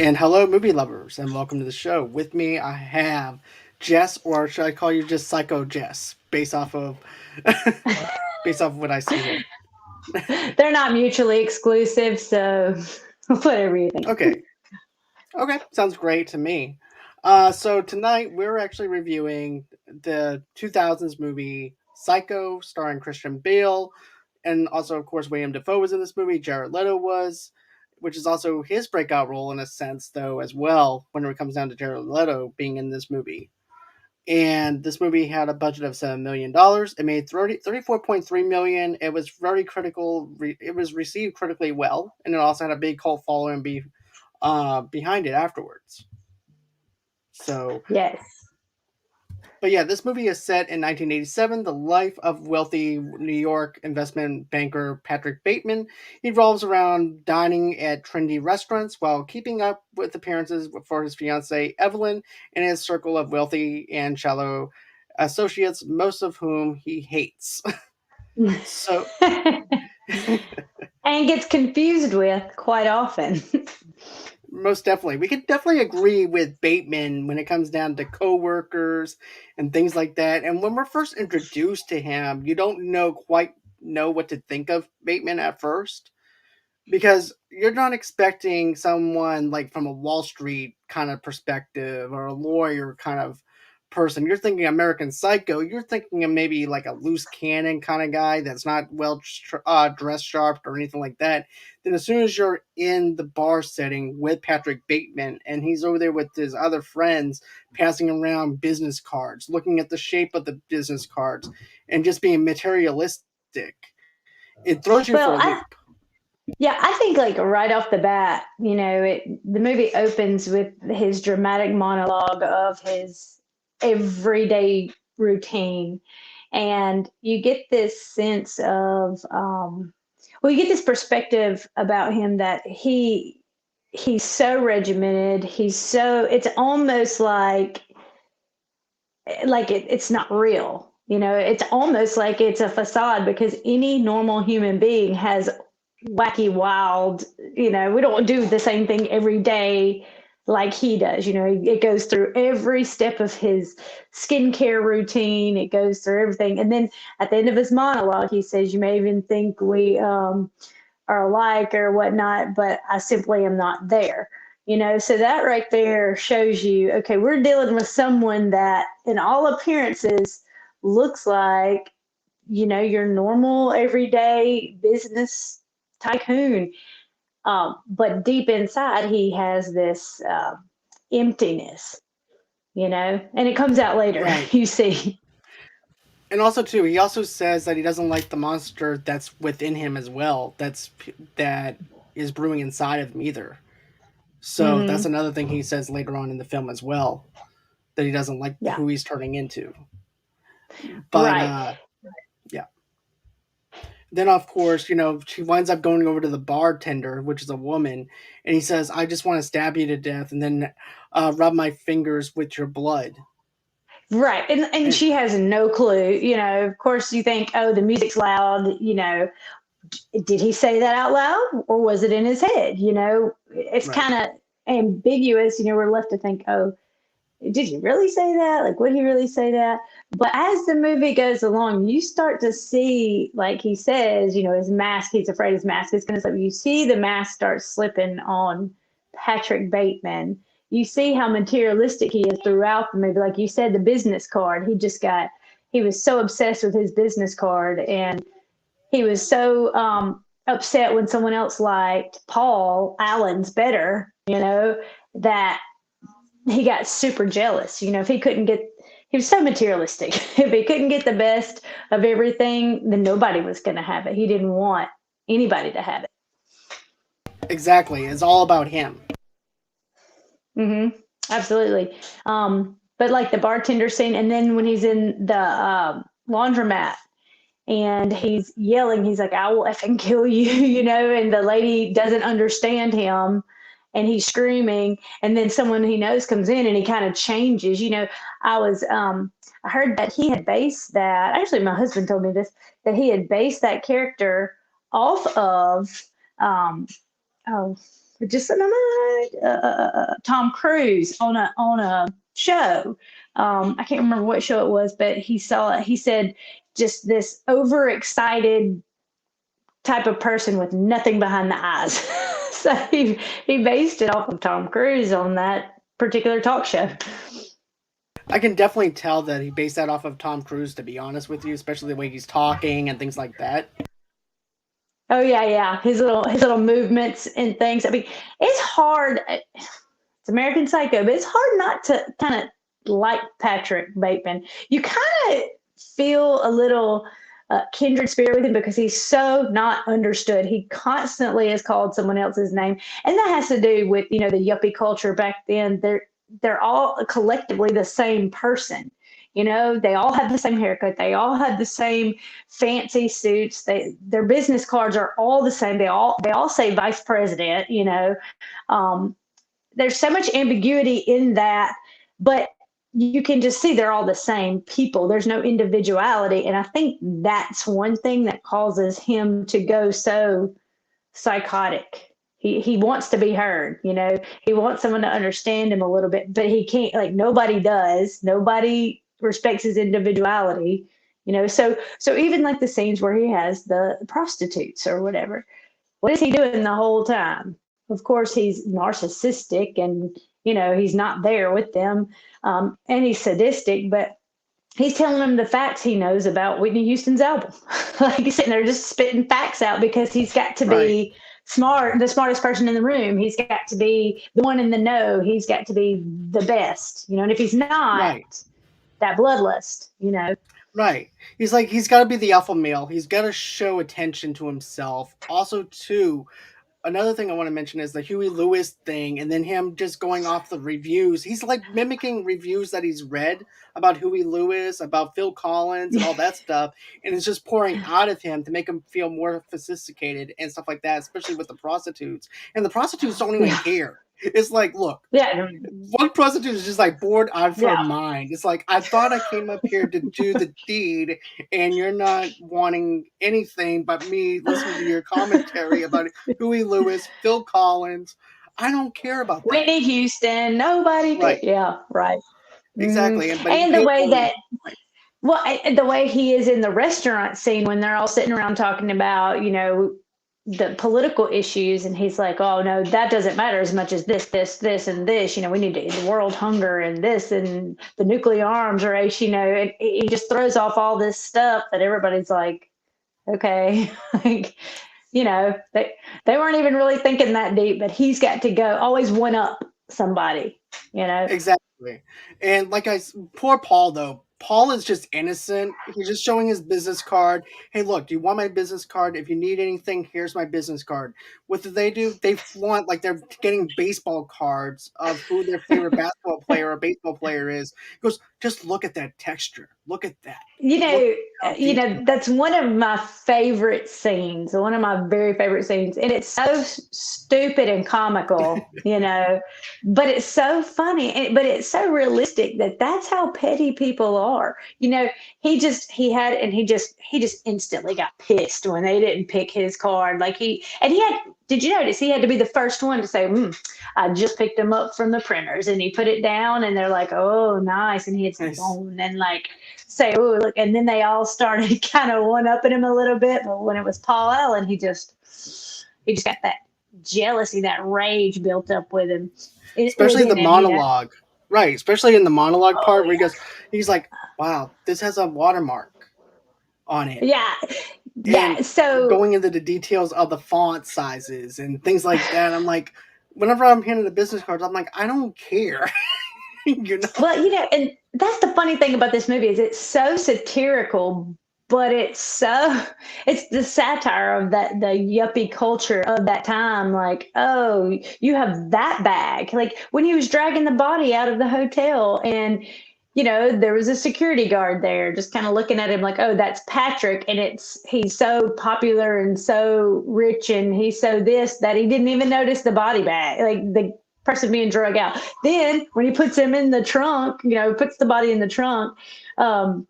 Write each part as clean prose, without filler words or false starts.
And hello, movie lovers, and welcome to the show. With me, I have Jess, or should I call you just Psycho Jess, based off of based off of what I see here. They're not mutually exclusive, so whatever you think. Okay, okay, sounds great to me. So tonight we're actually reviewing the 2000s movie Psycho, starring Christian Bale, and also, of course, William Dafoe was in this movie. Jared Leto was, which is also his breakout role in a sense, though, as well. When it comes down to Jared Leto being in this movie. And this movie had a budget of $7 million. It made 34.3 million. It was very critical. It was received critically well, and it also had a big cult following behind it afterwards. So, Yes. but yeah, this movie is set in 1987. The life of wealthy New York investment banker Patrick Bateman revolves around dining at trendy restaurants while keeping up with appearances for his fiancee Evelyn and his circle of wealthy and shallow associates, most of whom he hates. So, And gets confused with quite often. most definitely, we could definitely agree with Bateman when it comes down to coworkers and things like that. And when we're first introduced to him, you don't quite know what to think of Bateman at first, because you're not expecting someone like from a Wall Street kind of perspective or a lawyer kind of person. You're thinking American Psycho. You're thinking of maybe like a loose cannon kind of guy that's not dressed sharp or anything like that. Then as soon as you're in the bar setting with Patrick Bateman and he's over there with his other friends passing around business cards, looking at the shape of the business cards, and just being materialistic, it throws you for Well, a loop. I think like right off the bat, the movie opens with his dramatic monologue of his everyday routine, and you get this sense of, you get this perspective about him that he's so regimented. It's almost it's not real. It's almost like it's a facade because any normal human being has wacky, wild, we don't do the same thing every day like he does. It goes through every step of his skincare routine, it goes through everything. And then at the end of his monologue, he says, "You may even think we are alike or whatnot, but I simply am not there." So that right there shows you, okay, we're dealing with someone that, in all appearances, looks like, your normal, everyday business tycoon. But deep inside, he has this emptiness, and it comes out later, Right. you see. And also too, he also says that he doesn't like the monster that's within him as well. That is brewing inside of him either. So that's Hmm. another thing he says later on in the film as well, that he doesn't like Yeah, who he's turning into. But right. yeah. Then of course, she winds up going over to the bartender, which is a woman, and he says, "I just want to stab you to death and then rub my fingers with your blood." Right. And And she has no clue. Of course, you think, oh, the music's loud. Did he say that out loud or was it in his head? It's right. kind of ambiguous. We're left to think, oh, did he really say that? Like, would he really say that? But as the movie goes along, you start to see, like he says, his mask, he's afraid his mask is going to slip. You see the mask start slipping on Patrick Bateman. You see how materialistic he is throughout the movie. Like you said, the business card, he was so obsessed with his business card. And he was so upset when someone else liked Paul Allen's better, that he got super jealous. If he couldn't get, he was so materialistic. If he couldn't get the best of everything, then nobody was going to have it. He didn't want anybody to have it. Exactly. It's all about him. Hmm. Absolutely. But like the bartender scene, and then when he's in the laundromat and he's yelling, he's like, "I will effing kill you," and the lady doesn't understand him and he's screaming. And then someone he knows comes in and he kind of changes. I was, I heard that he had based that, actually, my husband told me this, that he had based that character off of, um, oh, just in my mind, Tom Cruise on a show. I can't remember what show it was, but he saw it. He said just this overexcited type of person with nothing behind the eyes. So he based it off of Tom Cruise on that particular talk show. I can definitely tell that he based that off of Tom Cruise, to be honest with you, especially the way he's talking and things like that. Oh yeah, yeah. His little movements and things. I mean, it's hard. It's American Psycho, but it's hard not to kind of like Patrick Bateman. You kind of feel a little kindred spirit with him because he's so not understood. He constantly is called someone else's name, and that has to do with the yuppie culture back then. They're all collectively the same person. They all have the same haircut. They all have the same fancy suits. Their business cards are all the same. They all say vice president. Um, there's so much ambiguity in that, but you can just see they're all the same people. There's no individuality. And I think that's one thing that causes him to go so psychotic. He wants to be heard, he wants someone to understand him a little bit, but he can't, like, nobody does. Nobody respects his individuality, so even like the scenes where he has the prostitutes or whatever, what is he doing the whole time? Of course, he's narcissistic and, he's not there with them. And he's sadistic, but he's telling them the facts he knows about Whitney Houston's album. Like he's sitting there just spitting facts out because he's got to Right. be smart, the smartest person in the room. He's got to be the one in the know. He's got to be the best, and if he's not, Right. that bloodlust. Right. He's got to be the alpha male. He's got to show attention to himself. Also, too, another thing I want to mention is the Huey Lewis thing, and then him just going off the reviews. He's like mimicking reviews that he's read about Huey Lewis, about Phil Collins, and all that stuff, and it's just pouring out of him to make him feel more sophisticated and stuff like that, especially with the prostitutes. And the prostitutes don't even Yeah. care. It's like, look, Yeah. one prostitute is just like bored out of her Yeah. mind. It's like, I thought I came up here to do the deed, and you're not wanting anything but me listening to your commentary about Huey Lewis, Phil Collins. I don't care about that. Whitney Houston, nobody could. Right. Yeah, right. Exactly. But he And the paid way for that, well, the way he is in the restaurant scene when they're all sitting around talking about, the political issues, and he's like, "Oh no, that doesn't matter as much as this, and this. We need to end the world hunger and this and the nuclear arms race. And he just throws off all this stuff that everybody's like, okay, like, they weren't even really thinking that deep, but he's got to go always one up somebody. Exactly. And poor Paul though. Paul is just innocent. He's just showing his business card. Hey, look, do you want my business card? If you need anything, here's my business card. What do? They flaunt like they're getting baseball cards of who their favorite basketball player or baseball player is. He goes, just look at that texture. Look at that. You Look know, at how detailed. that's one of my favorite scenes, one of my very favorite scenes. And it's so stupid and comical, but it's so funny, but it's so realistic that that's how petty people are. He just instantly got pissed when they didn't pick his card. Did you notice he had to be the first one to say, I just picked him up from the printers, and he put it down and they're like, oh, nice. And he had some Nice. bone and like, say, oh, look. And then they all started kind of one-upping him a little bit. But when it was Paul Allen, he just got that jealousy, that rage built up with him. Especially the monologue. Right. Especially in the monologue part where he's like, wow, this has a watermark on it. Yeah. Yeah. And so going into the details of the font sizes and things like that, I'm like, whenever I'm handing the business cards, I'm like, I don't care. Well, and that's the funny thing about this movie is it's so satirical, but it's the satire of the yuppie culture of that time. Like, oh, you have that bag. Like when he was dragging the body out of the hotel, and there was a security guard there just kind of looking at him like, oh, that's Patrick. And he's so popular and so rich and he's so this that he didn't even notice the body bag, like the person being drug out. Then when he puts him in the trunk, puts the body in the trunk, the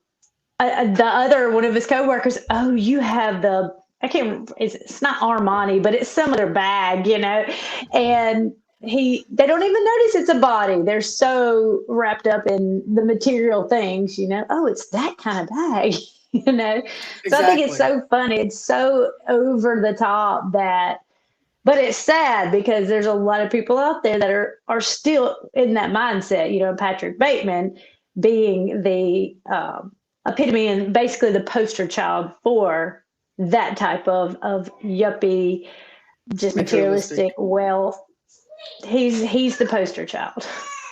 other one of his coworkers, oh, you have the I can't remember, it's not Armani, but it's some other bag, and they don't even notice it's a body. They're so wrapped up in the material things, oh, it's that kind of bag. So I think it's Exactly. so funny. It's so over the top that, but it's sad because there's a lot of people out there that are still in that mindset. Patrick Bateman being the epitome and basically the poster child for that type of yuppie, just Materialistic. materialistic wealth. He's the poster child.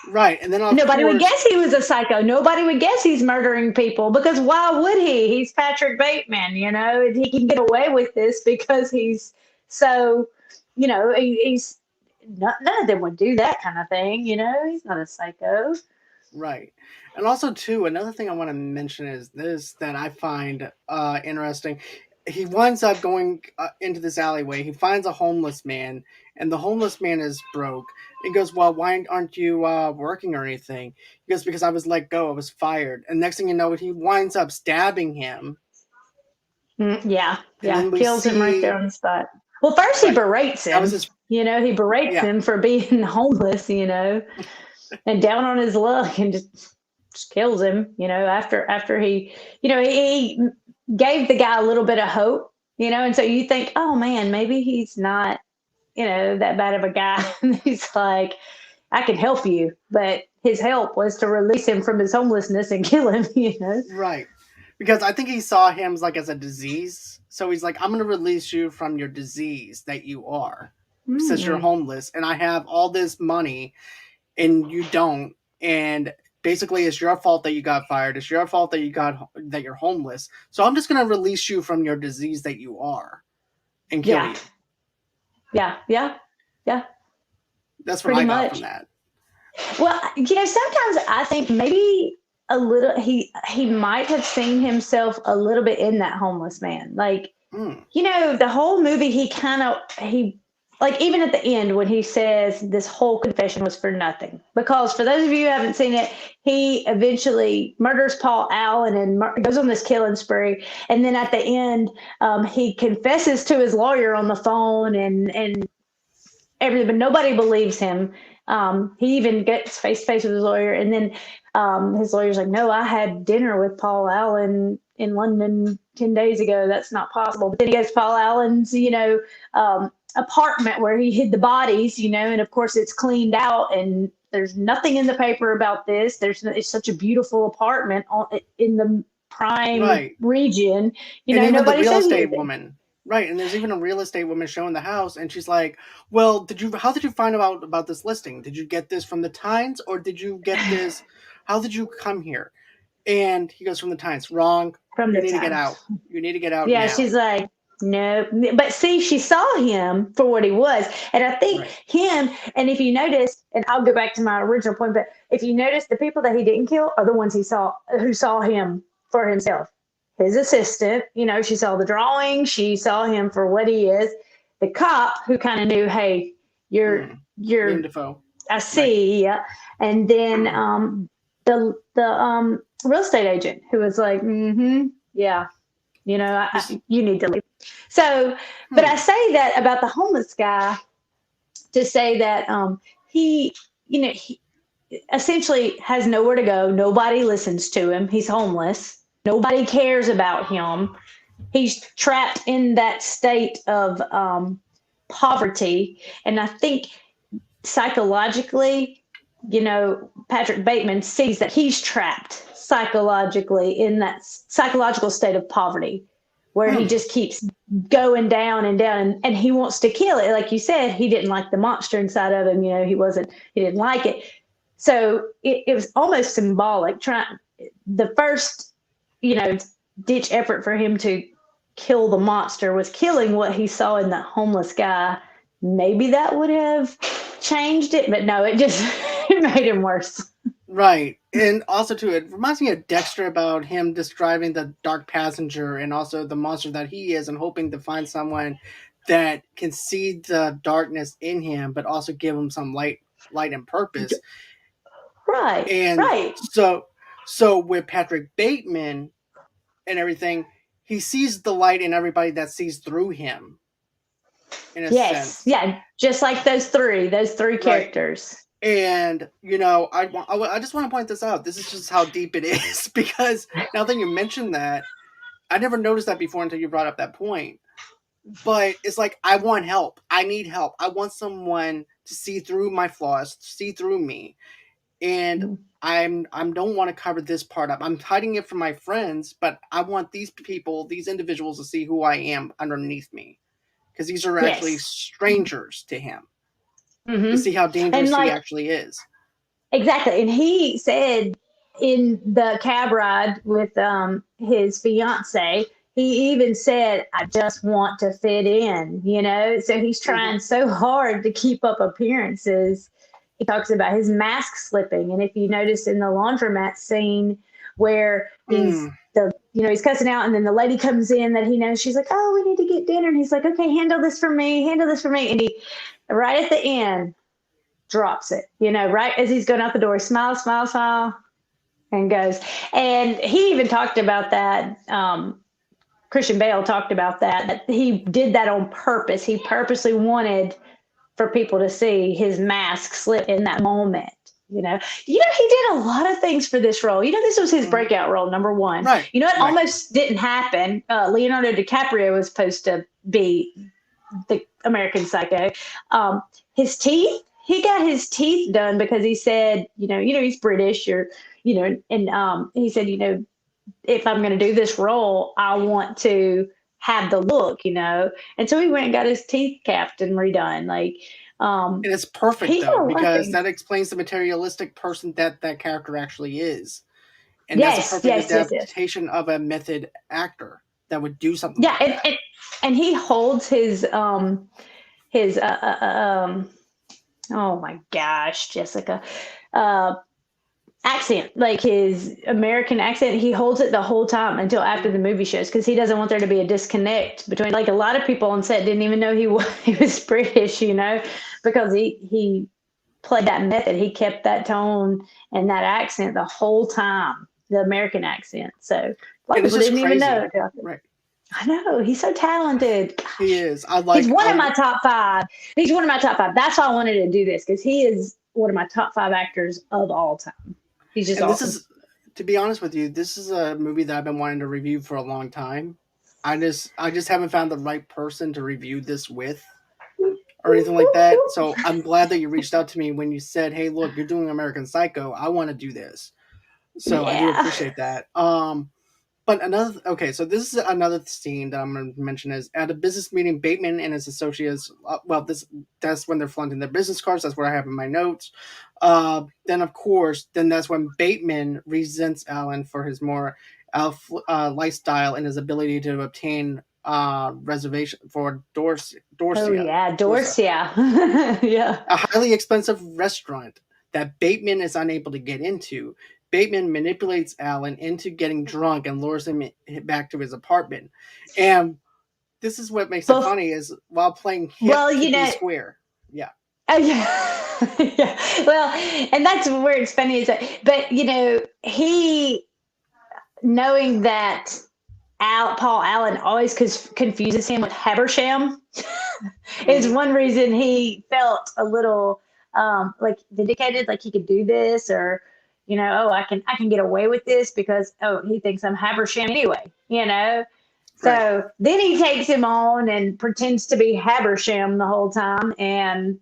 Right. And then of Nobody would course, guess he was a psycho. Nobody would guess he's murdering people because why would he? He's Patrick Bateman, He can get away with this because he's so, he's none of them would do that kind of thing, He's not a psycho. right. And also too, another thing I want to mention is this that I find interesting. He winds up going into this alleyway. He finds a homeless man, and the homeless man is broke. He goes, "Well, why aren't you working or anything?" He goes, "Because I was let go. I was fired." And next thing you know, he winds up stabbing him. Yeah, And yeah, then we kills him right there see, on the spot. Well, first he right, berates that was him. his, He berates yeah, him for being homeless, and down on his luck, and just kills him. After he gave the guy a little bit of hope. And so you think, oh man, maybe he's not that bad of a guy. And he's like, I can help you, but his help was to release him from his homelessness and kill him. right. Because I think he saw him like as a disease. So he's like, I'm going to release you from your disease that you are, since you're Mm, homeless, and I have all this money, and you don't. And basically, it's your fault that you got fired. It's your fault that you're homeless. So I'm just going to release you from your disease that you are and kill yeah, you. yeah, yeah, yeah. That's what Pretty I got from much. that. Well, sometimes I think maybe a little he might have seen himself a little bit in that homeless man. Like, Mm, the whole movie he like even at the end when he says this whole confession was for nothing. Because for those of you who haven't seen it, he eventually murders Paul Allen and goes on this killing spree. And then at the end, he confesses to his lawyer on the phone and everything, but nobody believes him. He even gets face to face with his lawyer, and then his lawyer's like, "No, I had dinner with Paul Allen in London 10 days ago. That's not possible." But then he goes to Paul Allen's, apartment where he hid the bodies, and of course it's cleaned out, and there's nothing in the paper about this. It's such a beautiful apartment in the prime right. region. And even the Nobody real says estate anything. woman, right? And there's even a real estate woman showing the house, and she's like, "Well, did you? How did you find out about this listing? Did you get this from the Times, or did you get this? How did you come here?" And he goes, "From the Times." Wrong. From You the need to get Times. out. You need to get out Yeah, now. she's like, no. But see, she saw him for what he was. And I think Right. him, and if you notice, and I'll go back to my original point, but if you notice, the people that he didn't kill are the ones who saw him for himself. His assistant, she saw the drawing, she saw him for what he is. The cop who kind of knew, hey, Mm. William you're, Defoe. I Right. see, yeah. And then the real estate agent who was like, mm-hmm, yeah, You s- you need to leave. So, but I hmm. say that about the homeless guy to say that he, he essentially has nowhere to go. Nobody listens to him. He's homeless. Nobody cares about him. He's trapped in that state of poverty. And I think psychologically, Patrick Bateman sees that he's trapped psychologically in that psychological state of poverty where he Hmm. just keeps going down and down and he wants to kill it. Like you said, he didn't like the monster inside of him. He didn't like it. So it was almost symbolic trying the first, you know, ditch effort for him to kill the monster was killing what he saw in that homeless guy. Maybe that would have changed it, but no, it just it made him worse. Right. And also too, it reminds me of Dexter about him describing the dark passenger and also the monster that he is and hoping to find someone that can see the darkness in him but also give him some light and purpose. Right, And right. so with Patrick Bateman and everything, he sees the light in everybody that sees through him, in a Yes. sense, Yeah. Just like those three right? characters. And I just want to point this out. This is just how deep it is because now that you mentioned that, I never noticed that before until you brought up that point. But it's like I want help. I need help. I want someone to see through my flaws, to see through me, and Mhm. I don't want to cover this part up. I'm hiding it from my friends, but I want these people, these individuals, to see who I am underneath me, because these are actually Yes. strangers to him, to Hmm. see how And dangerous he like, actually is. exactly. And he said in the cab ride with his fiance, he even said, I just want to fit in, you know? So he's Hmm. trying so hard to keep up appearances. He talks about his mask slipping. And if you notice in the laundromat scene where Mm. he's cussing out, and then the lady comes in that he knows, she's like, oh, we need to get dinner. And he's like, okay, handle this for me. And he, right at the end, drops it, right as he's going out the door, smiles, smile, smile, and goes. And he even talked about that. Christian Bale talked about that he did that on purpose. He purposely wanted for people to see his mask slip in that moment. He did a lot of things for this role. This was his Hmm. breakout role, number one. Right, It right. almost didn't happen. Leonardo DiCaprio was supposed to be the American Psycho. Um, his teeth, he got his teeth done because he said, he's British, or, and he said, if I'm going to do this role, I want to have the look, and so he went and got his teeth capped and redone. Like, And it's perfect he did though a lot of because things. that explains the materialistic person that that character actually is, and that's a Yes, perfect yes, yes, yes. adaptation of a method actor that would do something Yeah, like that. and he holds his oh my gosh, Jessica, uh accent, like his American accent, he holds it the whole time until after the Mhm. movie shows, because he doesn't want there to be a disconnect between, like, a lot of people on set didn't even know he was British, because he played that method. He kept that tone and that accent the whole time, the American accent. So a lot of And it's people just didn't even crazy, know. right? I know, he's so talented. He Gosh, is. I he's like. one of my top five. He's one of my top five. That's why I wanted to do this, because he is one of my top five actors of all time. He's just And this awesome. is, to be honest with you, this is a movie that I've been wanting to review for a long time. I just haven't found the right person to review this with or anything like that. So I'm glad that you reached out to me when you said, "Hey, look, you're doing American Psycho. I want to do this." So I do Yeah. appreciate that. But another okay, so this is another scene that I'm going to mention is at a business meeting. Bateman and his associates. That's when they're flaunting their business cards. That's what I have in my notes. Then of course, then that's when Bateman resents Alan for his more lifestyle and his ability to obtain reservation for Oh Dorsia, yeah, Dorsa, Dorsia. Yeah. a highly expensive restaurant that Bateman is unable to get into. Bateman manipulates Alan into getting drunk and lures him back to his apartment. And this is what makes it But funny is while playing hip well, to be square. Yeah. yeah. Yeah. Well, and that's where it's funny is that, but he, knowing that Paul Allen always confuses him with Habersham, is Hmm. one reason he felt a little like vindicated, like he could do this, or oh, I can get away with this because, oh, he thinks I'm Habersham anyway. Right. So then he takes him on and pretends to be Habersham the whole time, and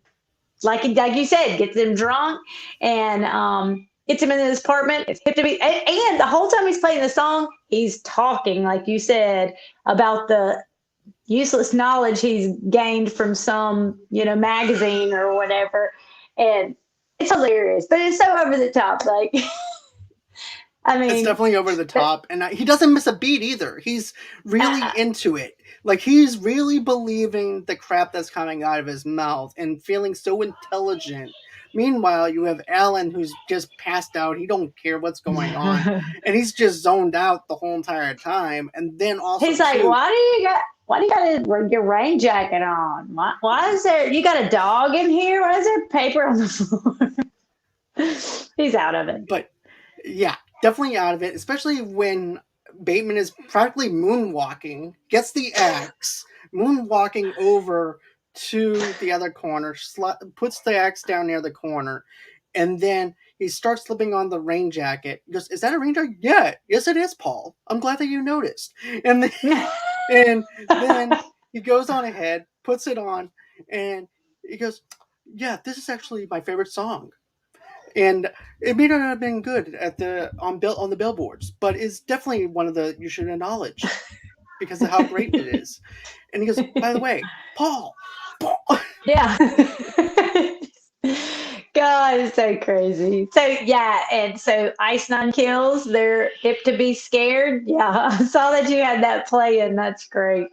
like you said, gets him drunk, and gets him in his apartment. It's hip to be, and the whole time he's playing the song, he's talking, like you said, about the useless knowledge he's gained from some, magazine or whatever. And it's hilarious, but it's so over the top. Like, I It's mean, definitely over the top, and he doesn't miss a beat either. He's really uh, into it. Like he's really believing the crap that's coming out of his mouth and feeling so intelligent. Meanwhile, you have Alan who's just passed out. He don't care what's going on, and he's just zoned out the whole entire time. And then also he's like, too, why do you got your rain jacket on? Why is there, you got a dog in here? Why is there paper on the floor? He's out of it. but yeah, definitely out of it. Especially when Bateman is practically moonwalking, gets the axe, moonwalking over to the other corner, puts the axe down near the corner, and then he starts slipping on the rain jacket. He goes, "Is that a rain jacket?" "Yeah, yes, it is, Paul. I'm glad that you noticed." And then, and then he goes on ahead, puts it on, and he goes, "Yeah, this is actually my favorite song." And it may not have been good at on the billboards, but it's definitely one of the you should acknowledge because of how great it is. And he goes, "By the way, Paul, Paul." Yeah. God, it's so crazy. So yeah, and so Ice Nine Kills, they're hip to be scared. Yeah, I saw that you had that playing. That's great.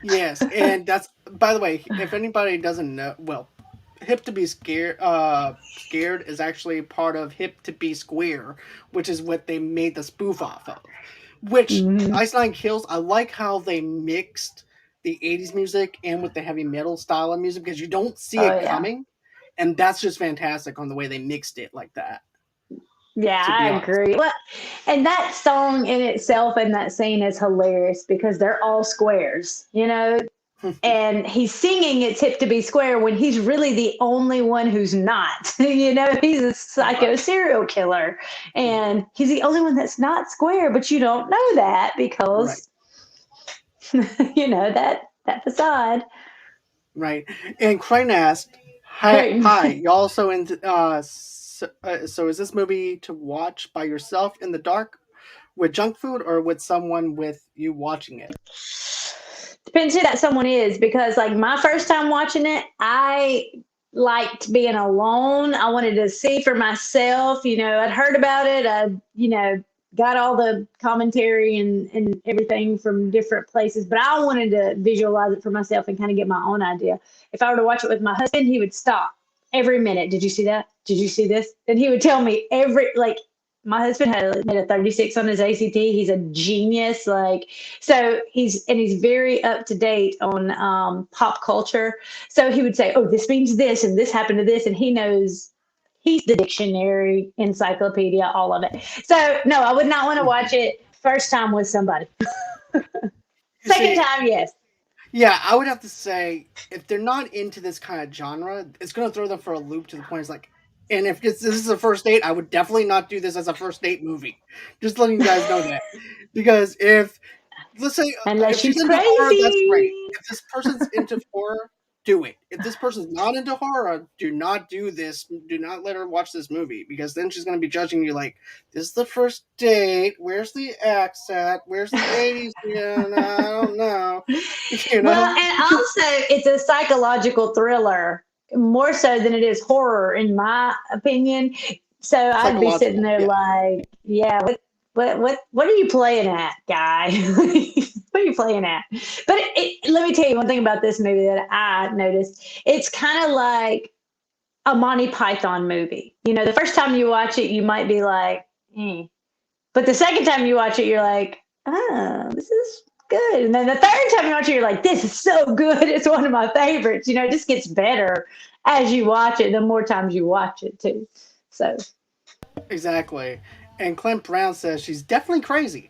Yes, and that's, by the way, if anybody doesn't know, well, hip to be scared is actually part of hip to be square, which is what they made the spoof off of. Which Mhm. Ice Nine Kills, I like how they mixed the 80s music and with the heavy metal style of music because you don't see Oh it yeah. coming, and that's just fantastic on the way they mixed it like that, Yeah, to I be honest. agree. Well, and that song in itself and that scene is hilarious because they're all squares, and he's singing it's hip to be square when he's really the only one who's not. He's a psycho Right, serial killer and he's the only one that's not square, but you don't know that right, because that facade. right. And Crane asked, "Hi, Right. you also into so is this movie to watch by yourself in the dark with junk food or with someone with you watching it?" Depends who that someone is because like my first time watching it, I liked being alone. I wanted to see for myself. I'd heard about it. I got all the commentary and everything from different places, but I wanted to visualize it for myself and kind of get my own idea. If I were to watch it with my husband, he would stop every minute. Did you see that? Did you see this? And he would tell me every like my husband had made a 36 on his ACT. He's a genius. Like, so he's very up to date on pop culture. So he would say, "Oh, this means this, and this happened to this," and he knows. He's the dictionary, encyclopedia, all of it. So no, I would not want to watch it first time with somebody. You Second see, time, yes. yeah, I would have to say if they're not into this kind of genre, it's going to throw them for a loop to the point it's like, and if this is a first date, I would definitely not do this as a first date movie. Just letting you guys know that, because if, let's say, Unless if she's she's into horror, that's great. crazy. If this person's into horror, do it. If this person's not into horror, do not do this. Do not let her watch this movie because then she's going to be judging you like, "This is the first date. Where's the accent? Where's the 80s? Yeah, I don't know." You Well, know? and also it's a psychological thriller more so than it is horror, in my opinion. So I'd be sitting Psychological. there Yeah. like, yeah, what are you playing at, guy? What are you playing at? But let me tell you one thing about this movie that I noticed. It's kind of like a Monty Python movie. The first time you watch it, you might be like, eh. But the second time you watch it, you're like, oh, this is good. And then the third time you watch it, you're like, this is so good. It's one of my favorites. It just gets better as you watch it, the more times you watch it, too. So Exactly. And Clint Brown says she's definitely crazy.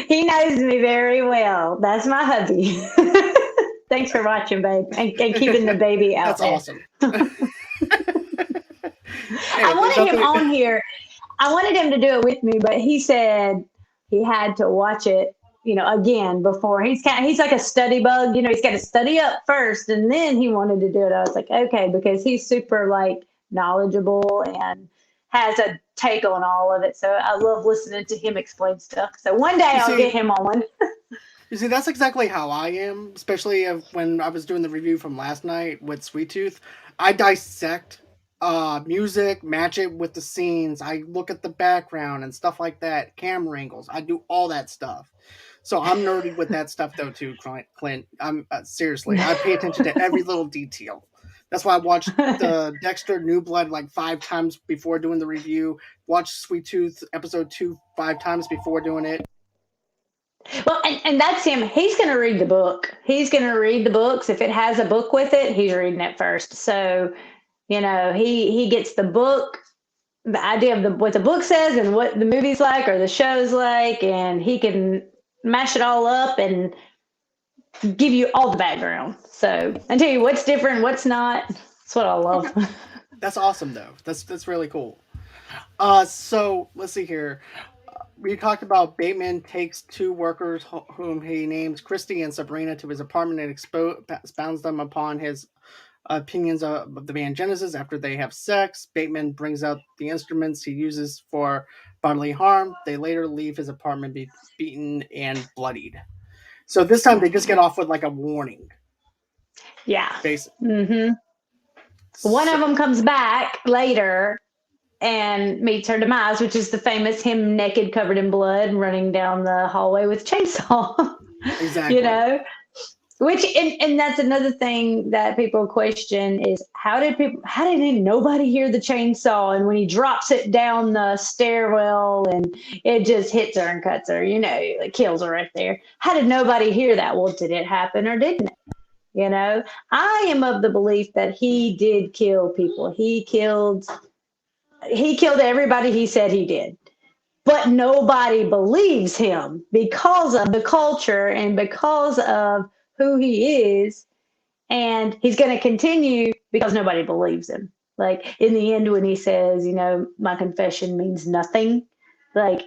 he knows me very well. That's my hubby. Thanks for watching, babe, and keeping the baby out That's there. awesome. I Hey, there's wanted him nothing. on here. I wanted him to do it with me, but he said he had to watch it, again before. He's like a study bug. He's got to study up first, and then he wanted to do it. I was like, okay, because he's super like knowledgeable and has a take on all of it. So I love listening to him explain stuff. So one day You I'll get see, him on. You see, that's exactly how I am, especially when I was doing the review from last night with Sweet Tooth. I dissect music, match it with the scenes. I look at the background and stuff like that, camera angles. I do all that stuff. So I'm nerdy with that stuff though too, Clint. I'm seriously, I pay attention to every little detail. That's why I watched the Dexter New Blood like 5 times before doing the review. Watched Sweet Tooth episode 2 5 times before doing it. Well, and that's him. He's going to read the book. He's going to read the books. If it has a book with it, he's reading it first. So, he gets the book the idea of what the book says and what the movie's like or the show's like, and he can mash it all up and give you all the background. So and tell you what's different, what's not. That's what I Okay, love. that's awesome though. That's really cool. So let's see here. We talked about Bateman takes two workers whom he names Christy and Sabrina to his apartment and expounds them upon his opinions of the band Genesis after they have sex. Bateman brings out the instruments he uses for bodily harm. They later leave his apartment beaten and bloodied. So this time they just get off with like a warning, Yeah. basically. hmm One So, of them comes back later and meets her demise, which is the famous him naked, covered in blood, running down the hallway with chainsaw. you exactly. know, which and that's another thing that people question is how did nobody hear the chainsaw, and when he drops it down the stairwell and it just hits her and cuts her, it kills her right there. How did nobody hear that? Well, did it happen or didn't it? I am of the belief that he did kill people. He killed everybody he said he did, but nobody believes him because of the culture and because of who he is, and he's going to continue because nobody believes him. Like in the end when he says, my confession means nothing, like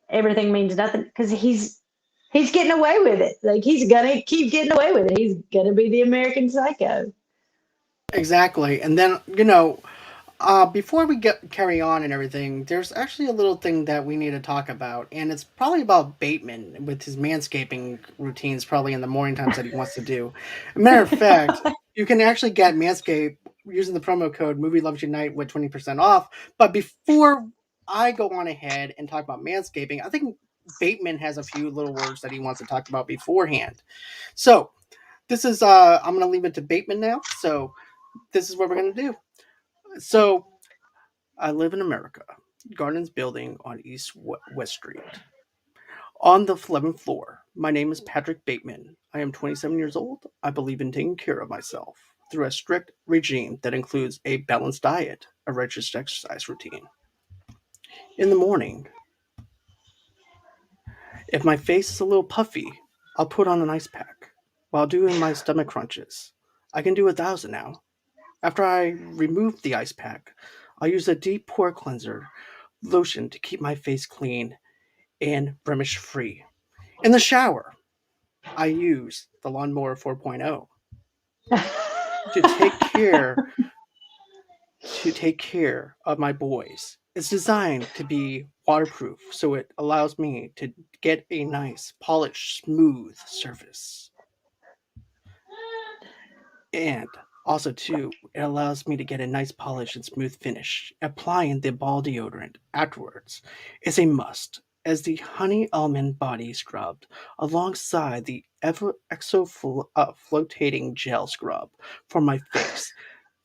everything means nothing because he's getting away with it. Like he's gonna keep getting away with it. He's gonna be the American Psycho. Exactly. And then, before we get carry on and everything, there's actually a little thing that we need to talk about, and it's probably about Bateman with his manscaping routines, probably in the morning times that he wants to do. Matter of fact, you can actually get Manscaped using the promo code Movie Loves Unite with 20% off. But before I go on ahead and talk about manscaping, I think Bateman has a few little words that he wants to talk about beforehand. So this is I'm gonna leave it to Bateman now. So this is what we're gonna do. So I live in America. Gardens building on East West Street. On the 11th floor, my name is Patrick Bateman. I am 27 years old. I believe in taking care of myself through a strict regime that includes a balanced diet, a rigorous exercise routine. In the morning, if my face is a little puffy, I'll put on an ice pack while doing my stomach crunches. I can do 1,000 now. After I remove the ice pack, I'll use a deep pore cleanser lotion to keep my face clean and blemish free. In the shower, I use the Lawnmower 4.0 to take care of my boys. It's designed to be waterproof, so it allows me to get a nice, polished, smooth surface. And also too, it allows me to get a nice polish and smooth finish. Applying the ball deodorant afterwards is a must, as the honey almond body scrub alongside the flotating gel scrub for my face.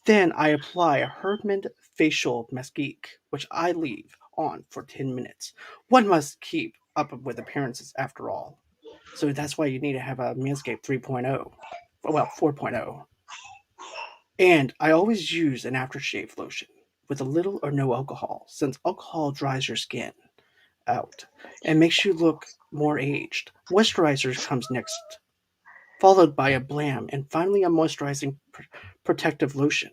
Then I apply a Herdman facial masque, which I leave on for 10 minutes. One must keep up with appearances after all. So that's why you need to have a Manscaped 3.0. Well, 4.0. And I always use an aftershave lotion with a little or no alcohol, since alcohol dries your skin out and makes you look more aged. Moisturizer comes next, followed by a blam, and finally a moisturizing protective lotion.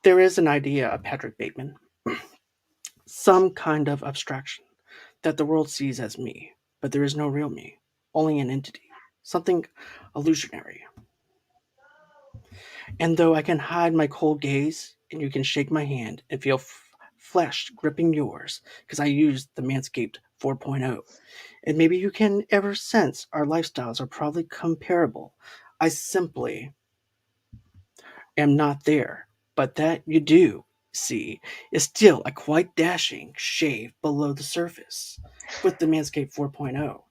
There is an idea of Patrick Bateman, some kind of abstraction that the world sees as me, but there is no real me, only an entity, something illusionary. And though I can hide my cold gaze, and you can shake my hand and feel flesh gripping yours, because I used the Manscaped 4.0, and maybe you can ever sense our lifestyles are probably comparable, I simply am not there. But that you do see is still a quite dashing shave below the surface with the Manscaped 4.0.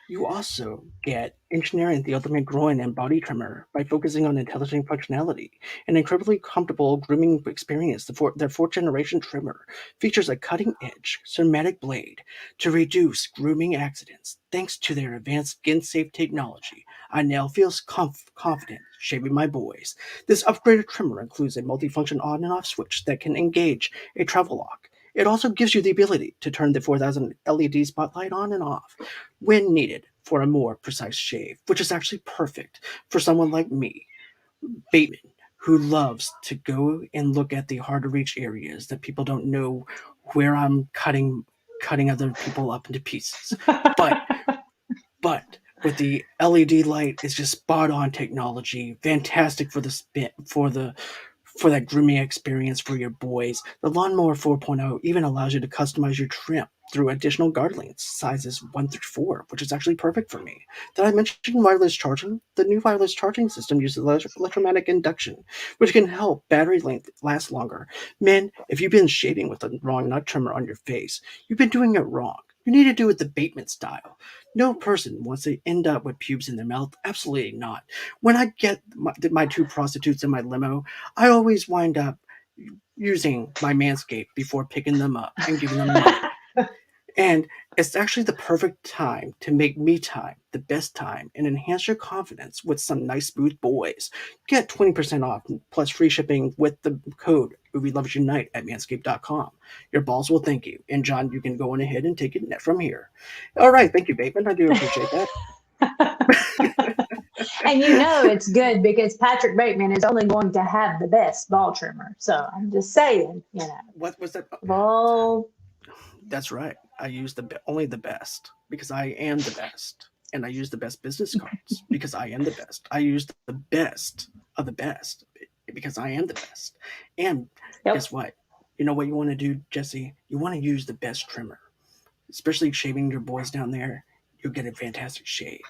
You also get engineering the ultimate groin and body trimmer by focusing on intelligent functionality. An incredibly comfortable grooming experience. Their fourth generation trimmer features a cutting edge ceramic blade to reduce grooming accidents. Thanks to their advanced skin safe technology, I now feel confident shaving my boys. This upgraded trimmer includes a multifunction on and off switch that can engage a travel lock. It also gives you the ability to turn the 4000 LED spotlight on and off when needed for a more precise shave, which is actually perfect for someone like me, Bateman, who loves to go and look at the hard to reach areas that people don't know where I'm cutting other people up into pieces. But but with the LED light, it's just spot on technology, fantastic for the spin for that grooming experience for your boys. The Lawnmower 4.0 even allows you to customize your trim through additional guard lengths, sizes 1 through 4, which is actually perfect for me. Did I mention wireless charging? The new wireless charging system uses electromagnetic induction, which can help battery length last longer. Men, if you've been shaving with the wrong nut trimmer on your face, you've been doing it wrong. You need to do it the Bateman style. No person wants to end up with pubes in their mouth. Absolutely not. When I get my two prostitutes in my limo, I always wind up using my Manscaped before picking them up and giving them money. And it's actually the perfect time to make me time the best time and enhance your confidence with some nice smooth boys. Get 20% off plus free shipping with the code Movie Loves Unite at manscaped.com. Your balls will thank you. And John, you can go on ahead and take it from here. All right, thank you, Bateman. I do appreciate that. And you know it's good because Patrick Bateman is only going to have the best ball trimmer. So I'm just saying, What was that? ball. That's right. I use only the best because I am the best, and I use the best business cards because I am the best. I use the best of the best because I am the best. And guess Yep. what? You know what you want to do, Jesse? You want to use the best trimmer, especially shaving your boys down there. You'll get a fantastic shave.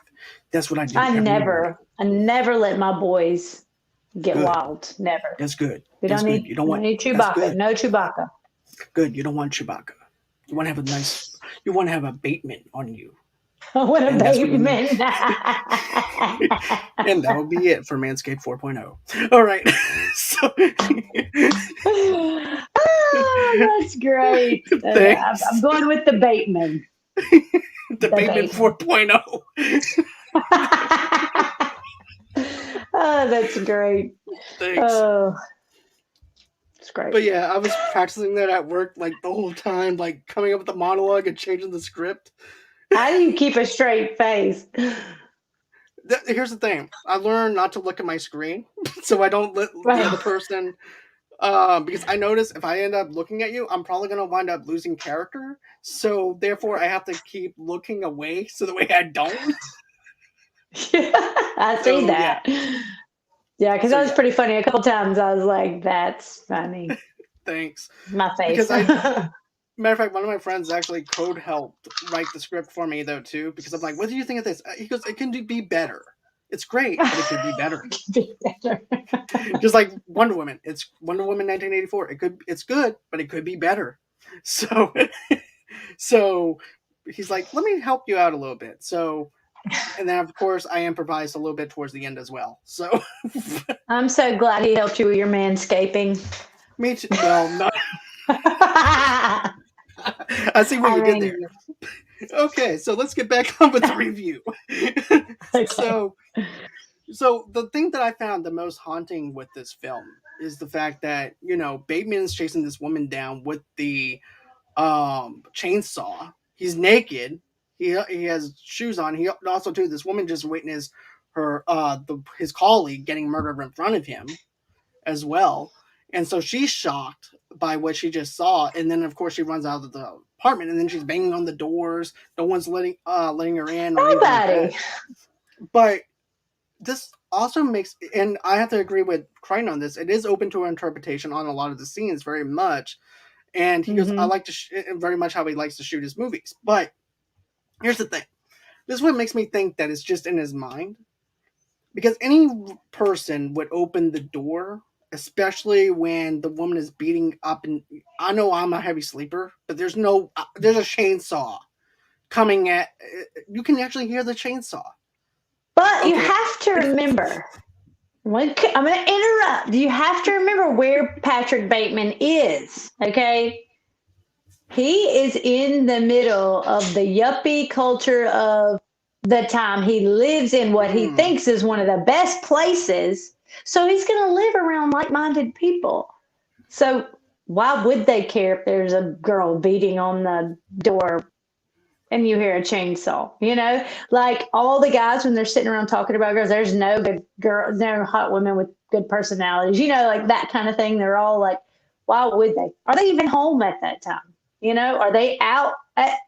That's what I do every morning. I never let my boys get Good. wild. Never. That's good. We That's don't good. need You don't we don't want. need That's Chewbacca. good. No Chewbacca. Good. You don't want Chewbacca. You want to have a nice. You want to have a Bateman on you, What a and that's what you need. Bateman. And that'll be it for Manscaped 4.0. All right. So Oh, that's great. I'm thanks. going with the Bateman. The The Bateman Bateman. 4.0. Oh, that's great. Thanks. Oh, it's great. But yeah, I was practicing that at work like the whole time, like coming up with a monologue and changing the script. How do you keep a straight face? Here's the thing. I learned not to look at my screen so I don't let the other Well, person because I notice if I end up looking at you, I'm probably gonna wind up losing character. So therefore, I have to keep looking away so the way I don't. I see So yeah, that. Yeah, because so that was yeah. pretty funny. A couple times I was like, "That's funny." Thanks. My face. Because matter of fact, one of my friends actually code helped write the script for me though too. Because I'm like, what do you think of this? He goes, it can be better. It's great, but it could be better. Be better. Just like Wonder Woman. It's Wonder Woman 1984. It's good, but it could be better. So so he's like, let me help you out a little bit. So and then of course I improvised a little bit towards the end as well. So I'm so glad he helped you with your manscaping. me too. Well, not. I I see what you did there. mean, Okay, so let's get back on with the review. okay. so so the thing that I found the most haunting with this film is the fact that, Bateman's chasing this woman down with the chainsaw. He's naked. He has shoes on. He also too this woman just witnessed his colleague getting murdered in front of him as well. And so she's shocked by what she just saw, and then of course she runs out of the apartment, and then she's banging on the doors. No one's letting her in or anything like that. Nobody. But this also makes, and I have to agree with Crane on this. It is open to interpretation on a lot of the scenes, very much. And he goes, I Hmm. like to very much how he likes to shoot his movies. But here's the thing: this is what makes me think that it's just in his mind, because any person would open the door, especially when the woman is beating up. And I know I'm a heavy sleeper, but there's a chainsaw coming at. You can actually hear the chainsaw. But you Okay. have to remember, I'm going to interrupt. You have to remember where Patrick Bateman is, okay? He is in the middle of the yuppie culture of the time. He lives in what he Mm, thinks is one of the best places. So he's going to live around like minded people. So why would they care if there's a girl beating on the door and you hear a chainsaw? Like all the guys when they're sitting around talking about girls, there's no good girl, no hot women with good personalities, like that kind of thing. They're all like, why would they? Are they even home at that time? Are they out at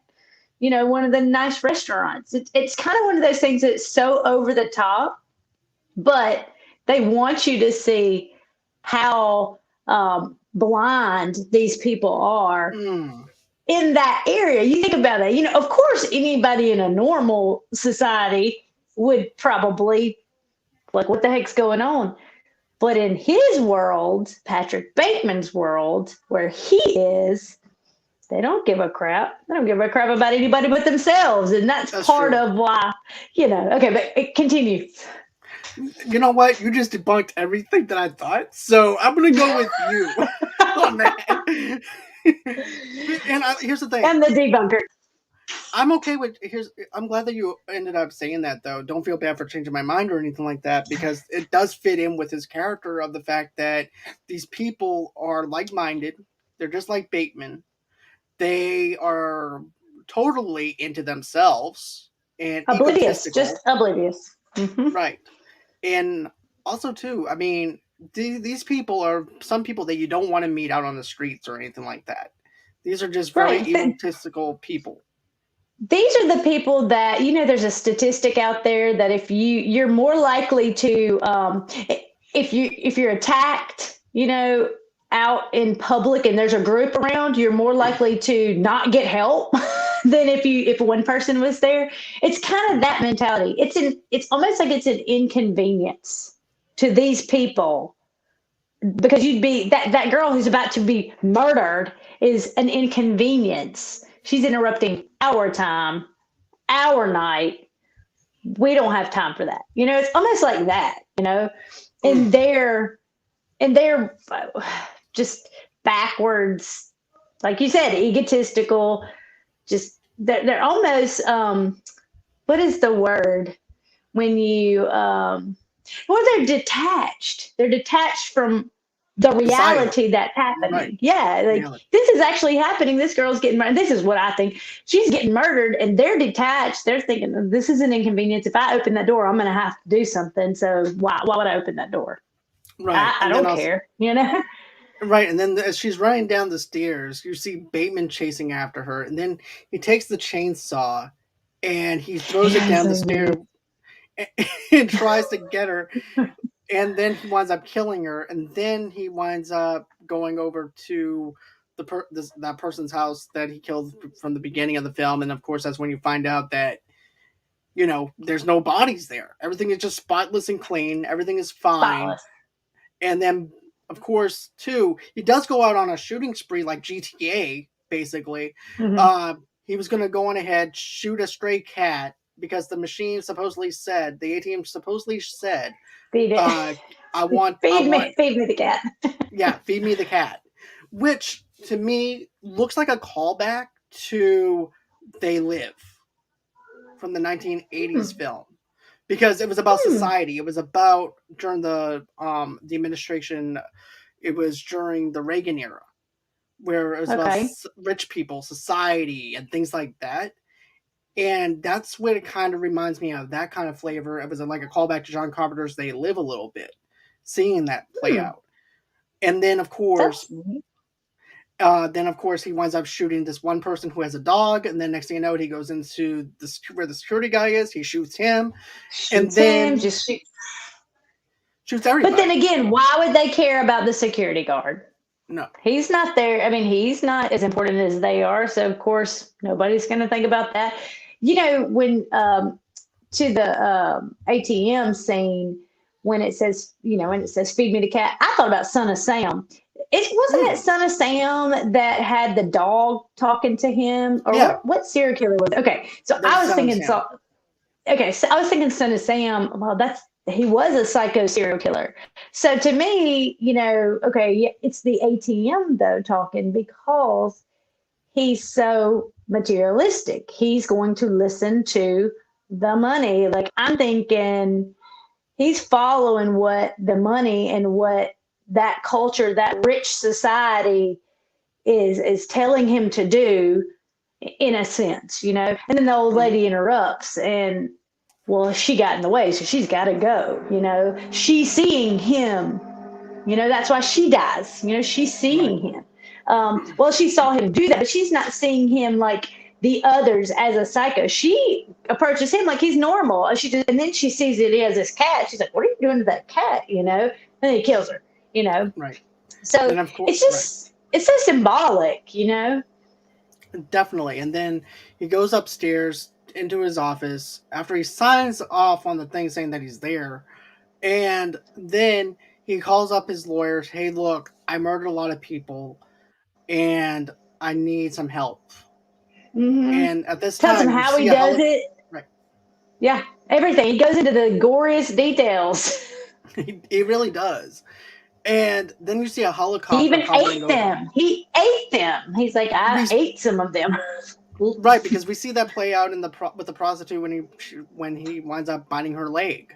one of the nice restaurants? It's kind of one of those things that's so over the top, but they want you to see how blind these people are mm, in that area. You think about it, of course, anybody in a normal society would probably like, what the heck's going on? But in his world, Patrick Bateman's world, where he is, they don't give a crap. They don't give a crap about anybody but themselves. And that's that's part true. of why, okay, but continue. You know what? You just debunked everything that I thought, so I'm gonna go with you on that. And here's the thing. And the debunker. I'm okay with here's. I'm glad that you ended up saying that though. Don't feel bad for changing my mind or anything like that because it does fit in with his character of the fact that these people are like-minded. They're just like Bateman. They are totally into themselves and Oblivious, just egotistical. oblivious. Hmm. Right. And also too, I mean, these people are some people that you don't want to meet out on the streets or anything like that. These are just very Right. egotistical people. These are the people that, there's a statistic out there that if you're more likely to, if you're attacked, out in public and there's a group around, you're more likely to not get help than if one person was there. It's kind of that mentality. It's almost like it's an inconvenience to these people because you'd be that girl who's about to be murdered is an inconvenience. She's interrupting our time, our night. We don't have time for that. It's almost like that, Mm, and they're just backwards, like you said, egotistical. Just they're almost what is the word when you well, they're detached. Ththey're detached from the society. reality that's Right. happening. Yeah, like Reality. this is actually happening. This girl's getting murdered. This is what I think. She's getting murdered, and they're detached. They're thinking this is an inconvenience. If I open that door, I'm going to have to do something. So why would I open that door? Right. I And then don't also care. right, and then as she's running down the stairs, you see Bateman chasing after her, and then he takes the chainsaw and he throws it Yeah, down the so stairs weird. and tries to get her, and then he winds up killing her, and then he winds up going over to that person's house that he killed from the beginning of the film, and of course that's when you find out that there's no bodies there. Everything is just spotless and clean. Everything is fine. Spotless. And then, of course, too, he does go out on a shooting spree like GTA, basically. Hmm. He was going to go on ahead, shoot a stray cat because the machine supposedly said, the ATM supposedly said, Feed it. uh, I Feed want, me. Feed me the cat. yeah, feed me the cat, which to me looks like a callback to They Live from the 1980s Hmm. film because it was about Hmm. society. It was about during the administration. It was during the Reagan era, where it was about Okay. rich people, society, and things like that. And that's what it kind of reminds me of, that kind of flavor. It was like a callback to John Carpenter's They Live a little bit, seeing that play Hmm. out. And That's neat. then of course he winds up shooting this one person who has a dog, and then next thing you know, he goes into where the security guy is. He shoots him, and Shoots him. then Just shoot. shoots But then everybody. again, why would they care about the security guard? No, He's not there. I mean, he's not as important as they are. So, of course, nobody's going to think about that. When to the ATM scene, when it says, when it says, feed me the cat, I thought about Son of Sam. It Son of Sam that had the dog talking to him, or Yeah, what serial killer was? Okay, so that was I was Son of thinking Sam. so. Okay, so I was thinking Son of Sam. Well, he was a psycho serial killer. So to me, okay, yeah, it's the ATM though talking because he's so materialistic. He's going to listen to the money. Like I'm thinking he's following what the money and what that culture, that rich society is telling him to do in a sense, And then the old Mhm. lady interrupts and well, she got in the way, so she's got to go. She's seeing him, that's why she dies, she's Right. seeing him. Well, she saw him do that, but she's not seeing him like the others as a psycho. She approaches him like he's normal. And then she sees that he has this cat. She's like, "What are you doing to that cat?" And he kills her. You know, Right. so And of course, it's right. just it's so symbolic. Definitely. And then he goes upstairs into his office after he signs off on the thing saying that he's there. And then he calls up his lawyers. Hey, look, I murdered a lot of people and I need some help. Mm-hmm. And at this Tells him time, you how see he a does heli. it. Right. Yeah, everything. He goes into the goriest details. He really does. And then you see a He helicopter even hovering ate over. them. He ate them. He's like, I We ate some of them. right because we see that play out in with the prostitute when he winds up biting her leg.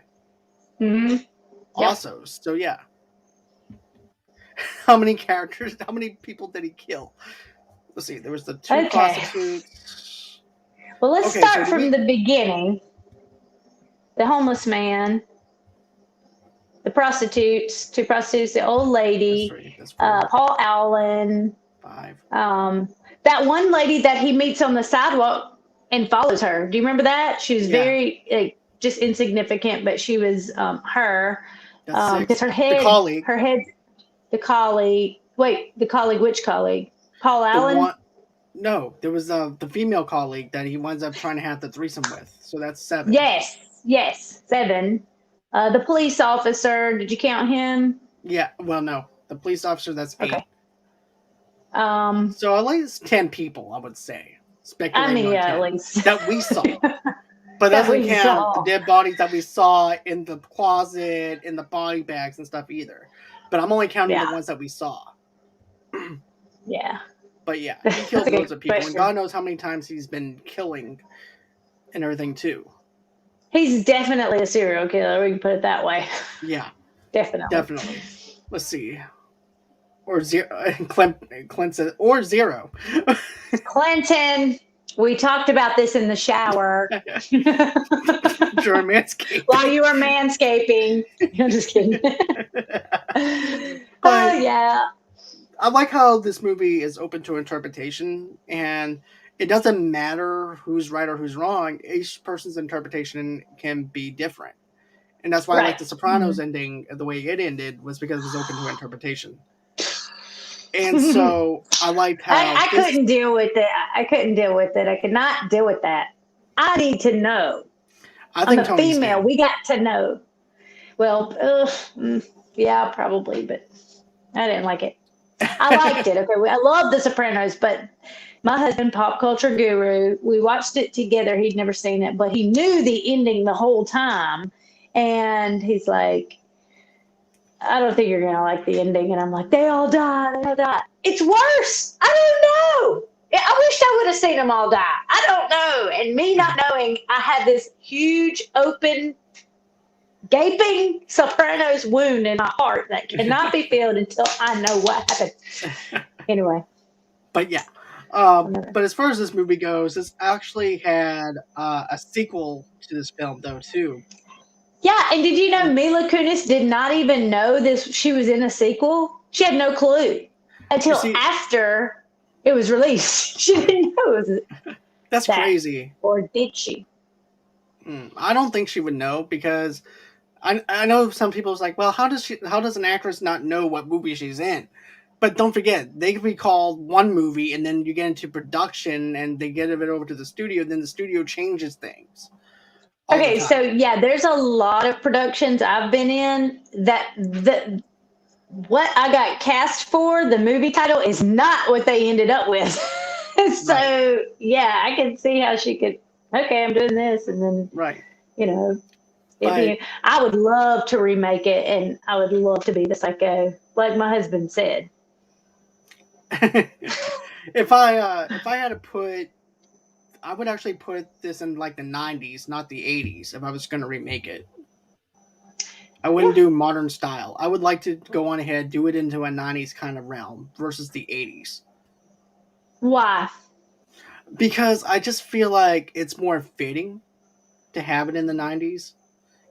Mm-hmm. Yep. Also, so yeah, how many characters? How many people did he kill? Let's see. There was the two Okay. prostitutes. Well, let's Okay, so start do from we? the beginning. The homeless man, the prostitutes, two prostitutes, the old That's lady, three. That's four. Paul Allen, Five. um, that one lady that he meets on the sidewalk and follows her. Do you remember that? She was Yeah, very just insignificant, but she was her that's because six. her The head, colleague. her head, the colleague. Wait, the colleague. Which colleague? Paul The Allen. one. No, there was the female colleague that he winds up trying to have the threesome with. So that's seven. Yes, yes, seven. The police officer. Did you count him? Yeah. Well, no, the police officer. That's Okay. eight. Um, So at least 10 people, I would say, I speculating mean, on yeah, at 10 least that we saw. But that doesn't we count the saw. dead bodies that we saw in the closet, in the body bags and stuff either. But I'm only counting the Yeah, ones that we saw. yeah. But yeah, he That's killed a good loads of people, and question. God knows how many times he's been killing and everything too. He's definitely a serial killer. We can put it that way. Yeah, Definitely. definitely. Let's see. Or zero. Clint said, or zero. Clinton. We talked about this in the shower German manscaping. while you were manscaping. I'm just kidding. Oh But yeah. I like how this movie is open to interpretation, and it doesn't matter who's right or who's wrong. Each person's interpretation can be different, and that's why I like Right. The Sopranos ending the way it ended was because it was open to interpretation. And so I liked how I this. couldn't deal with it. I couldn't deal with it. I could not deal with that. I need to know. I I'm think a Tony's female. did. We got to know. Well, yeah, probably, but I didn't like it. I liked it. Okay, I love The Sopranos, but my husband, pop culture guru, we watched it together. He'd never seen it, but he knew the ending the whole time, and he's like, "I don't think you're gonna like the ending." And I'm like, "They all die. They all die. It's worse. I don't know. I wish I would have seen them all die. I don't know." And me not knowing, I had this huge open gaping Sopranos wound in my heart that cannot be filled until I know what happened. Anyway, But yeah. another. But as far as this movie goes, this actually had a sequel to this film, though, too. Yeah, and did you know Mila Kunis did not even know this? She was in a sequel. She had no clue You until see, after it was released. She didn't know it was that's that, crazy. or did she? I don't think she would know because I know some people's like, well, how does an actress not know what movie she's in? But don't forget, they can be called one movie, and then you get into production, and they get it over to the studio. Then the studio changes things all the Okay, so time. yeah, there's a lot of productions I've been in that what I got cast for, the movie title, is not what they ended up with. Right. So yeah, I can see how she could. Okay, I'm doing this, and then Right. you know, it But being. I would love to remake it, and I would love to be the psycho, like my husband said. if I had to put, I would actually put this in like the 90s, not the 80s, if I was going to remake it. I wouldn't Yeah. do modern style. I would like to go on ahead, do it into a 90s kind of realm versus the 80s. Why? Because I just feel like it's more fitting to have it in the 90s.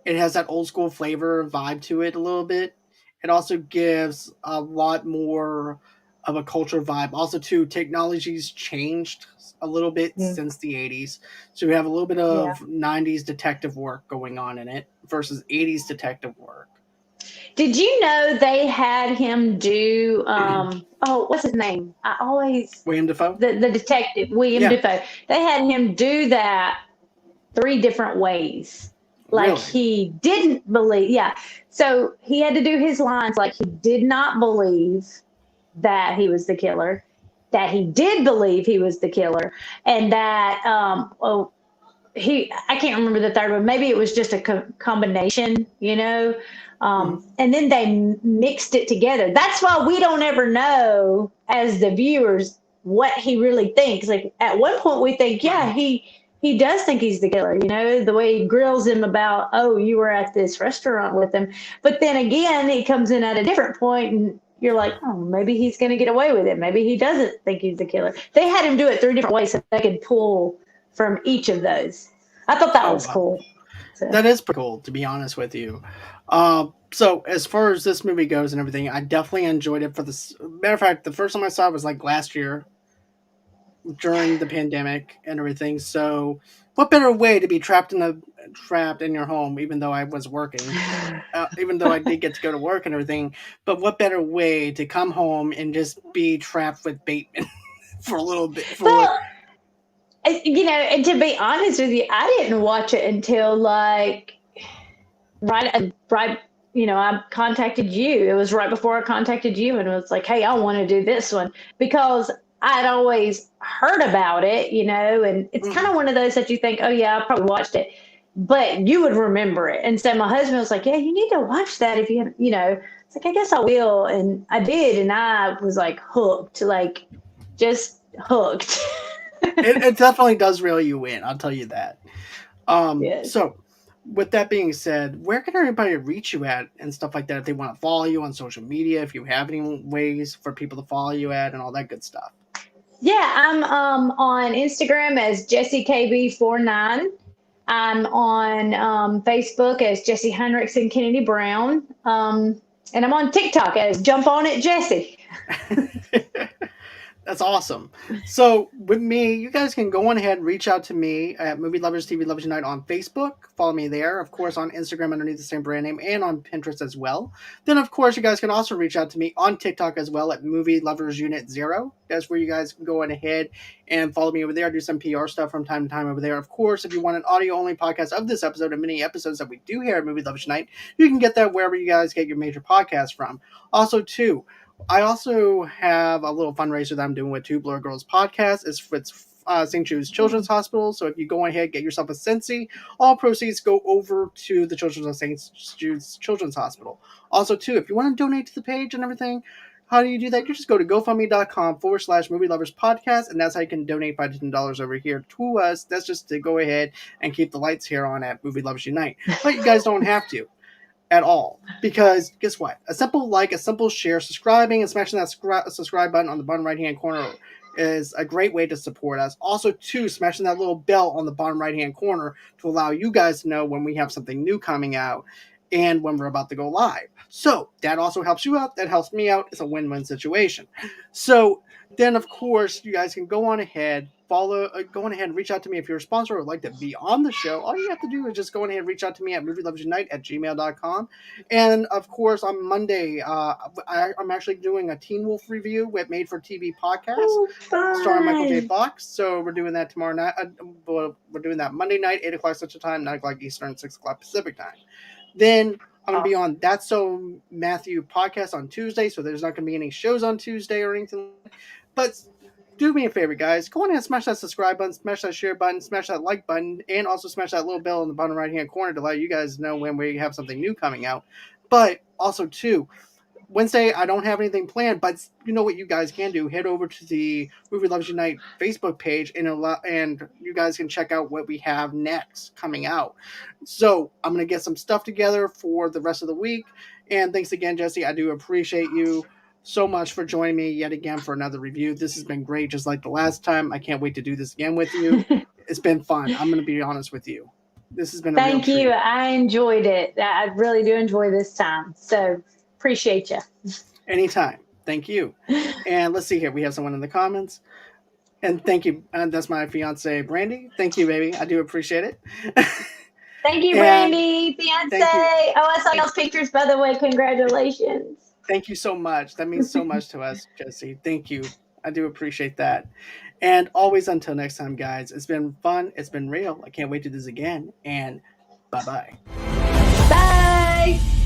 It has that old school flavor vibe to it a little bit. It also gives a lot more of a culture vibe. Also, too, technology's changed a little bit Mm, since the 80s. So we have a little bit yeah. of 90s detective work going on in it versus 80s detective work. Did you know they had him do? Oh, what's his name? I always William Defoe? the detective William Yeah, Defoe. They had him do that three different ways. Like really. he didn't believe, yeah. So he had to do his lines like he did not believe that he was the killer, that he did believe he was the killer, and that I can't remember the third one. Maybe it was just a combination, you know. Mhm. And then they mixed it together. That's why we don't ever know as the viewers what he really thinks. Like at one point we think, yeah, he does think he's the killer, you know, the way he grills him about, oh, you were at this restaurant with him. But then again, he comes in at a different point and you're like, oh, maybe he's going to get away with it. Maybe he doesn't think he's the killer. They had him do it three different ways so they could pull from each of those. I thought that Oh, was wow. cool. So That is pretty cool, to be honest with you. So as far as this movie goes and everything, I definitely enjoyed it. For the matter of fact, the first time I saw it was like last year during the pandemic and everything. So, what better way to be trapped in your home, even though I was working, even though I did get to go to work and everything. But what better way to come home and just be trapped with Bateman for a little bit for well, you know, and to be honest with you, I didn't watch it until like right. You know, I contacted you. It was right before I contacted you, and it was like, hey, I want to do this one because I'd always heard about it, you know, and it's kind Mhm. of one of those that you think, oh yeah, I probably watched it, but you would remember it. And so my husband was like, yeah, you need to watch that if you know. It's like I guess I will, and I did, and I was like hooked, like just hooked. It definitely does reel you in. I'll tell you that. Yes. So with that being said, where can everybody reach you at and stuff like that if they want to follow you on social media, if you have any ways for people to follow you at and all that good stuff? Yeah, I'm on Instagram as JessieKB49. I'm on Facebook as Jessie Hinrichsen Kennedy Brown. And I'm on TikTok as Jump On It Jessie. That's awesome. So with me, you guys can go on ahead and reach out to me at Movie Lovers TV Lovers Unite on Facebook. Follow me there, of course, on Instagram underneath the same brand name and on Pinterest as well. Then, of course, you guys can also reach out to me on TikTok as well at Movie Lovers Unit Zero. That's where you guys can go on ahead and follow me over there. I do some PR stuff from time to time over there. Of course, if you want an audio only podcast of this episode and many episodes that we do here at Movie Lovers Unite, you can get that wherever you guys get your major podcasts from. Also, too, I also have a little fundraiser that I'm doing with Two Blur Girls podcast. It's St Jude's Children's Hospital. So if you go ahead, get yourself a Sensi, all proceeds go over to the Children's of St Jude's Children's Hospital. Also, too, if you want to donate to the page and everything, how do you do that? You just go to GoFundMe.com/Movie Lovers Podcast, and that's how you can donate $5 to $10 over here to us. That's just to go ahead and keep the lights here on at Movie Lovers Unite. But you guys don't have to at all. Because guess what? A simple like, a simple share, subscribing, and smashing that subscribe button on the bottom right hand corner is a great way to support us. Also, too, smashing that little bell on the bottom right hand corner to allow you guys to know when we have something new coming out and when we're about to go live. So that also helps you out. That helps me out. It's a win-win situation. So then, of course, you guys can go on ahead, go on ahead and reach out to me if you're a sponsor or would like to be on the show. All you have to do is just go on ahead and reach out to me at movielovesunite@gmail.com. And of course, on Monday, I'm actually doing a Teen Wolf review with Made for TV podcast Oh, starring Michael J. fun. Fox. So we're doing that tomorrow night. We're doing that Monday night, 8 o'clock Central Time, 9 o'clock Eastern, 6 o'clock Pacific Time. Then I'm going to be on That's So Matthew podcast on Tuesday, so there's not going to be any shows on Tuesday or anything. But do me a favor, guys. Go on and smash that subscribe button, smash that share button, smash that like button, and also smash that little bell in the bottom right hand corner to let you guys know when we have something new coming out. But also, too, Wednesday, I don't have anything planned, but you know what you guys can do? Head over to the Movie Loves Unite Facebook page and you guys can check out what we have next coming out. So I'm gonna get some stuff together for the rest of the week. And thanks again, Jesse. I do appreciate you so much for joining me yet again for another review. This has been great, just like the last time. I can't wait to do this again with you. It's been fun. I'm gonna be honest with you. This has been a real Thank you. treat. I enjoyed it. I really do enjoy this time. So appreciate you. Anytime. Thank you. And let's see here. We have someone in the comments. And thank you. And that's my fiance, Brandy. Thank you, baby. I do appreciate it. Thank you, And Brandy, fiance. thank you. Oh, I saw y'all's pictures, by the way. Congratulations. Thank you so much. That means so much to us, Jesse. Thank you. I do appreciate that. And always until next time, guys, it's been fun. It's been real. I can't wait to do this again. And bye bye. Bye.